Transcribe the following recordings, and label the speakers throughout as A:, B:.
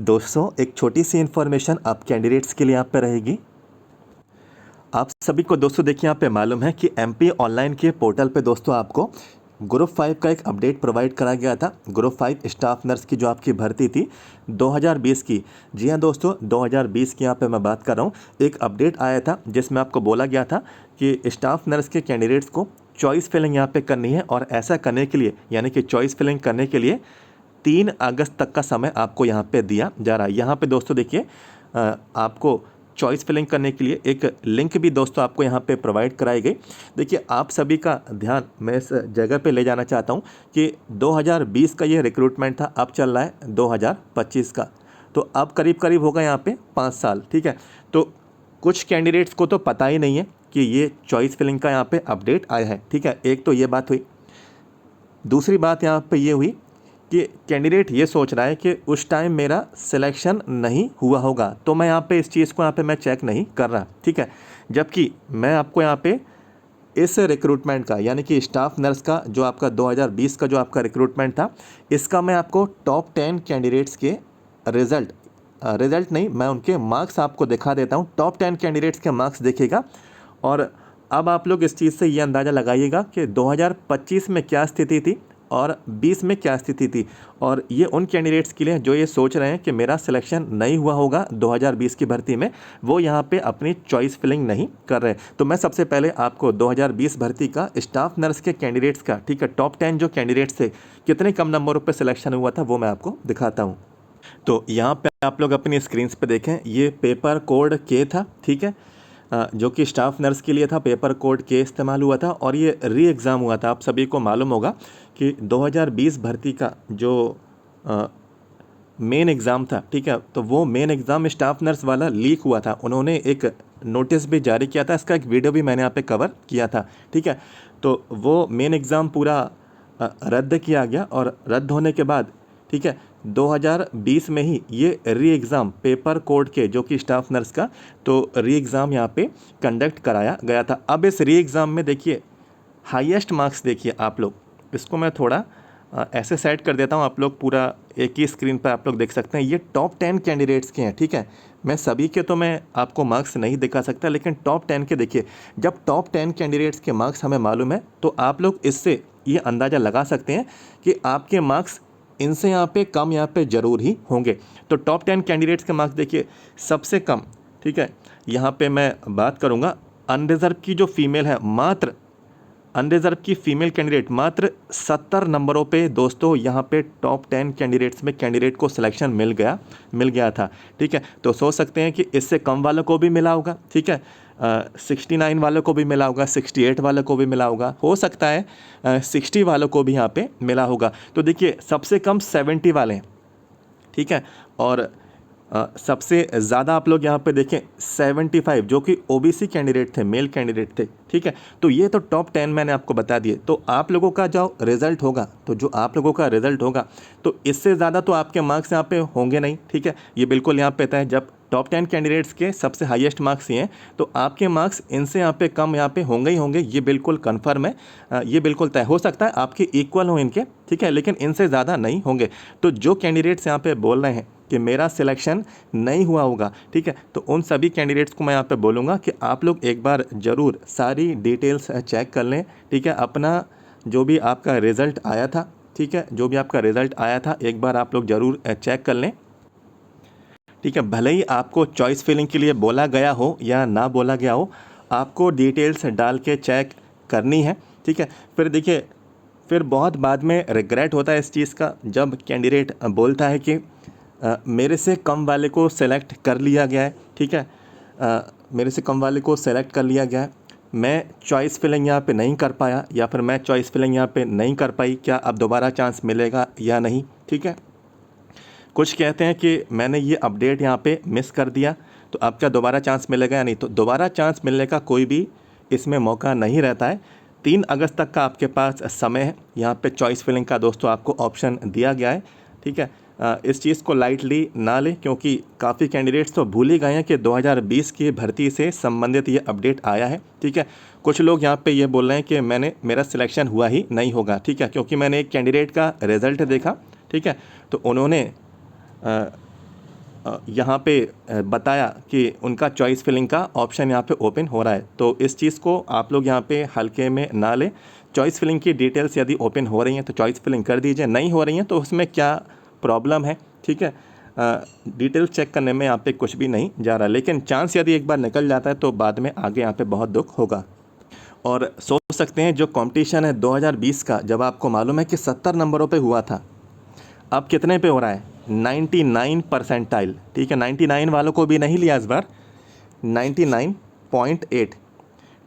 A: दोस्तों एक छोटी सी इन्फॉर्मेशन आप कैंडिडेट्स के लिए यहाँ पे रहेगी। आप सभी को दोस्तों देखिए यहाँ पे मालूम है कि एमपी ऑनलाइन के पोर्टल पे दोस्तों आपको ग्रुप 5 का एक अपडेट प्रोवाइड करा गया था। ग्रुप 5 स्टाफ नर्स की जो आपकी भर्ती थी 2020 की। जी हाँ दोस्तों, 2020 की यहाँ पे मैं बात कर रहा हूँ। एक अपडेट आया था जिसमें आपको बोला गया था कि स्टाफ नर्स के कैंडिडेट्स को चॉइस फिलिंग यहाँ पे करनी है, और ऐसा करने के लिए यानी कि चॉइस फिलिंग करने के लिए 3 अगस्त तक का समय आपको यहाँ पे दिया जा रहा है। यहाँ पे दोस्तों देखिए आपको चॉइस फिलिंग करने के लिए एक लिंक भी दोस्तों आपको यहाँ पे प्रोवाइड कराई गई। देखिए आप सभी का ध्यान मैं इस जगह पे ले जाना चाहता हूँ कि 2020 का ये रिक्रूटमेंट था, अब चल रहा है 2025 का। तो अब करीब करीब होगा यहाँ पे 5 साल। ठीक है, तो कुछ कैंडिडेट्स को तो पता ही नहीं है कि ये चॉइस फिलिंग का यहाँ पे अपडेट आया है। ठीक है, एक तो ये बात हुई। दूसरी बात यहाँ पे ये हुई कि कैंडिडेट ये सोच रहा है कि उस टाइम मेरा सिलेक्शन नहीं हुआ होगा, तो मैं यहाँ पे इस चीज़ को यहाँ पे मैं चेक नहीं कर रहा। ठीक है, जबकि मैं आपको यहाँ पे इस रिक्रूटमेंट का यानी कि स्टाफ नर्स का जो आपका 2020 का जो आपका रिक्रूटमेंट था, इसका मैं आपको टॉप 10 कैंडिडेट्स के रिज़ल्ट नहीं, मैं उनके मार्क्स आपको दिखा देता हूँ। टॉप 10 कैंडिडेट्स के मार्क्स देखिएगा, और अब आप लोग इस चीज़ से ये अंदाज़ा लगाइएगा कि 2025 में क्या स्थिति थी और 20 में क्या स्थिति थी। और ये उन कैंडिडेट्स के लिए जो ये सोच रहे हैं कि मेरा सिलेक्शन नहीं हुआ होगा 2020 की भर्ती में, वो यहाँ पे अपनी चॉइस फिलिंग नहीं कर रहे। तो मैं सबसे पहले आपको 2020 भर्ती का स्टाफ नर्स के कैंडिडेट्स का, ठीक है, टॉप 10 जो कैंडिडेट्स थे, कितने कम नंबरों पर सिलेक्शन हुआ था वो मैं आपको दिखाता हूँ। तो यहाँ पे आप लोग अपनी स्क्रीन पे देखें, ये पेपर कोड के था। ठीक है, जो कि स्टाफ नर्स के लिए था, पेपर कोड के इस्तेमाल हुआ था, और ये री एग्ज़ाम हुआ था। आप सभी को मालूम होगा कि 2020 भर्ती का जो मेन एग्ज़ाम था, ठीक है, तो वो मेन एग्ज़ाम स्टाफ नर्स वाला लीक हुआ था। उन्होंने एक नोटिस भी जारी किया था, इसका एक वीडियो भी मैंने यहाँ पे कवर किया था। ठीक है, तो वो मेन एग्ज़ाम पूरा रद्द किया गया, और रद्द होने के बाद, ठीक है, 2020 में ही ये री एग्ज़ाम पेपर कोड के जो कि स्टाफ नर्स का, तो री एग्ज़ाम यहाँ पे कंडक्ट कराया गया था। अब इस री एग्ज़ाम में देखिए हाईएस्ट मार्क्स देखिए आप लोग, इसको मैं थोड़ा ऐसे सेट कर देता हूँ, आप लोग पूरा एक ही स्क्रीन पर आप लोग देख सकते हैं। ये टॉप 10 कैंडिडेट्स के हैं। ठीक है, मैं सभी के तो मैं आपको मार्क्स नहीं दिखा सकता, लेकिन टॉप 10 के देखिए। जब टॉप 10 कैंडिडेट्स के मार्क्स हमें मालूम है, तो आप लोग इससे ये अंदाज़ा लगा सकते हैं कि आपके मार्क्स इनसे यहाँ पे कम यहाँ पे ज़रूर ही होंगे। तो टॉप 10 कैंडिडेट्स के मार्क्स देखिए सबसे कम, ठीक है, यहाँ पे मैं बात करूँगा अनरिज़र्व की जो फीमेल है, मात्र अनरिज़र्व की फ़ीमेल कैंडिडेट मात्र 70 नंबरों पे दोस्तों यहाँ पे टॉप 10 कैंडिडेट्स में कैंडिडेट को सिलेक्शन मिल गया था। ठीक है, तो सोच सकते हैं कि इससे कम वालों को भी मिला होगा। ठीक है, 69 वालों को भी मिला होगा, 68 वालों को भी मिला होगा, हो सकता है 60 वालों को भी यहाँ पे मिला होगा। तो देखिए सबसे कम 70 वाले हैं। ठीक है, और सबसे ज़्यादा आप लोग यहाँ पे देखें 75 जो कि ओबीसी कैंडिडेट थे, मेल कैंडिडेट थे। ठीक है, तो ये तो टॉप 10 मैंने आपको बता दिए। तो आप लोगों का जो रिज़ल्ट होगा, तो इससे ज़्यादा तो आपके मार्क्स यहाँ पे होंगे नहीं। ठीक है, ये बिल्कुल यहाँ पे तय। जब टॉप 10 कैंडिडेट्स के सबसे हाईएस्ट मार्क्स ही हैं, तो आपके मार्क्स इनसे यहाँ पे कम यहाँ पे होंगे ही होंगे, ये बिल्कुल कन्फर्म है। ये बिल्कुल तय। हो सकता है आपके इक्वल हो इनके, ठीक है, लेकिन इनसे ज़्यादा नहीं होंगे। तो जो कैंडिडेट्स यहाँ पे बोल रहे हैं कि मेरा सिलेक्शन नहीं हुआ होगा, ठीक है, तो उन सभी कैंडिडेट्स को मैं यहाँ पे बोलूँगा कि आप लोग एक बार ज़रूर सारी डिटेल्स चेक कर लें। ठीक है, अपना जो भी आपका रिज़ल्ट आया था, ठीक है, जो भी आपका रिज़ल्ट आया था एक बार आप लोग ज़रूर चेक कर लें। ठीक है, भले ही आपको चॉइस फिलिंग के लिए बोला गया हो या ना बोला गया हो, आपको डिटेल्स डाल के चेक करनी है। ठीक है, फिर देखिए, फिर बहुत बाद में रिग्रेट होता है इस चीज़ का, जब कैंडिडेट बोलता है कि मेरे से कम वाले को सेलेक्ट कर लिया गया है। ठीक है, मेरे से कम वाले को सेलेक्ट कर लिया गया है, मैं चॉइस फिलिंग यहाँ पे नहीं कर पाया, या फिर मैं चॉइस फिलिंग यहाँ पे नहीं कर पाई, क्या अब दोबारा चांस मिलेगा या नहीं। ठीक है, कुछ कहते हैं कि मैंने ये अपडेट यहाँ पे मिस कर दिया, तो अब क्या दोबारा चांस मिलेगा या नहीं। तो दोबारा चांस मिलने का कोई भी इसमें मौका नहीं रहता है। 3 अगस्त तक का आपके पास समय है। यहाँ पे चॉइस फिलिंग का दोस्तों आपको ऑप्शन दिया गया है। ठीक है, इस चीज़ को लाइटली ना लें, क्योंकि काफ़ी कैंडिडेट्स तो भूल ही गए हैं कि 2020 की भर्ती से संबंधित ये अपडेट आया है। ठीक है, कुछ लोग यहाँ पे ये बोल रहे हैं कि मेरा सिलेक्शन हुआ ही नहीं होगा। ठीक है, क्योंकि मैंने एक कैंडिडेट का रिज़ल्ट देखा, ठीक है, तो उन्होंने यहाँ पे बताया कि उनका चॉइस फिलिंग का ऑप्शन यहाँ पे ओपन हो रहा है। तो इस चीज़ को आप लोग यहाँ पे हल्के में ना लें। चॉइस फिलिंग की डिटेल्स यदि ओपन हो रही हैं तो चॉइस फिलिंग कर दीजिए, नहीं हो रही हैं तो उसमें क्या प्रॉब्लम है, ठीक है। डिटेल्स चेक करने में यहाँ पे कुछ भी नहीं जा रहा, लेकिन चांस यदि एक बार निकल जाता है तो बाद में आगे यहाँ पे बहुत दुख होगा। और सोच सकते हैं जो कंपटीशन है 2020 का, जब आपको मालूम है कि 70 नंबरों पे हुआ था, अब कितने पे हो रहा है, 99 परसेंटाइल, ठीक है। 99 वालों को भी नहीं लिया इस बार, 99.8,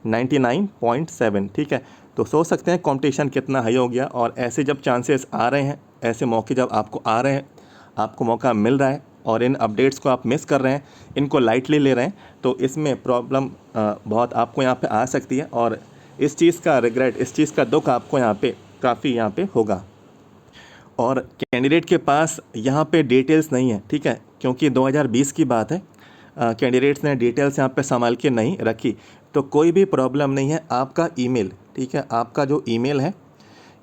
A: 99.7, ठीक है। तो सोच सकते हैं कंपटीशन कितना हाई हो गया। और ऐसे जब चांसेस आ रहे हैं, ऐसे मौके जब आपको आ रहे हैं, आपको मौका मिल रहा है और इन अपडेट्स को आप मिस कर रहे हैं, इनको लाइटली ले रहे हैं, तो इसमें प्रॉब्लम बहुत आपको यहाँ पे आ सकती है। और इस चीज़ का रिग्रेट, इस चीज़ का दुख आपको यहाँ पे काफ़ी यहाँ पे होगा। और कैंडिडेट के पास यहाँ पे डिटेल्स नहीं है, ठीक है, क्योंकि 2020 की बात है। कैंडिडेट्स ने डिटेल्स यहाँ पे संभाल के नहीं रखी, तो कोई भी प्रॉब्लम नहीं है। आपका ईमेल, ठीक है, आपका जो ईमेल है,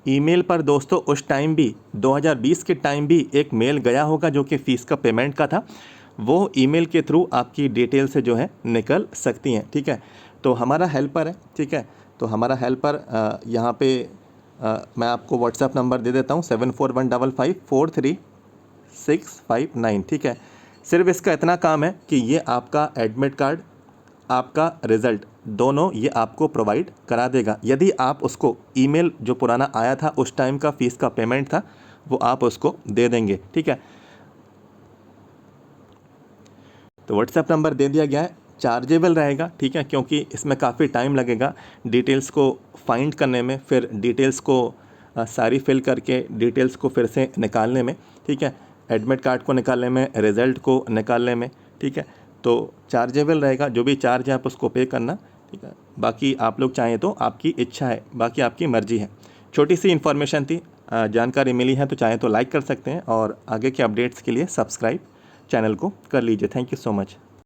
A: ईमेल पर दोस्तों उस टाइम भी 2020 के टाइम भी एक मेल गया होगा जो कि फ़ीस का पेमेंट का था। वो ईमेल के थ्रू आपकी डिटेल से जो है निकल सकती हैं, ठीक है। तो हमारा हेल्पर है, ठीक है, तो हमारा हेल्पर यहाँ पे मैं आपको व्हाट्सएप नंबर दे देता हूँ 7415543659, ठीक है। सिर्फ इसका इतना काम है कि ये आपका एडमिट कार्ड, आपका रिज़ल्ट, दोनों ये आपको प्रोवाइड करा देगा। यदि आप उसको ईमेल जो पुराना आया था उस टाइम का फ़ीस का पेमेंट था वो आप उसको दे देंगे, ठीक है। तो व्हाट्सएप नंबर दे दिया गया है, चार्जेबल रहेगा, ठीक है, क्योंकि इसमें काफ़ी टाइम लगेगा डिटेल्स को फाइंड करने में, फिर डिटेल्स को सारी फिल करके डिटेल्स को फिर से निकालने में, ठीक है, एडमिट कार्ड को निकालने में, रिज़ल्ट को निकालने में, ठीक है। तो चार्जेबल रहेगा, जो भी चार्ज है आप उसको पे करना, ठीक है। बाकी आप लोग चाहें तो आपकी इच्छा है, बाकी आपकी मर्ज़ी है। छोटी सी इन्फॉर्मेशन थी, जानकारी मिली है तो चाहें तो लाइक कर सकते हैं और आगे के अपडेट्स के लिए सब्सक्राइब चैनल को कर लीजिए। Thank you so much.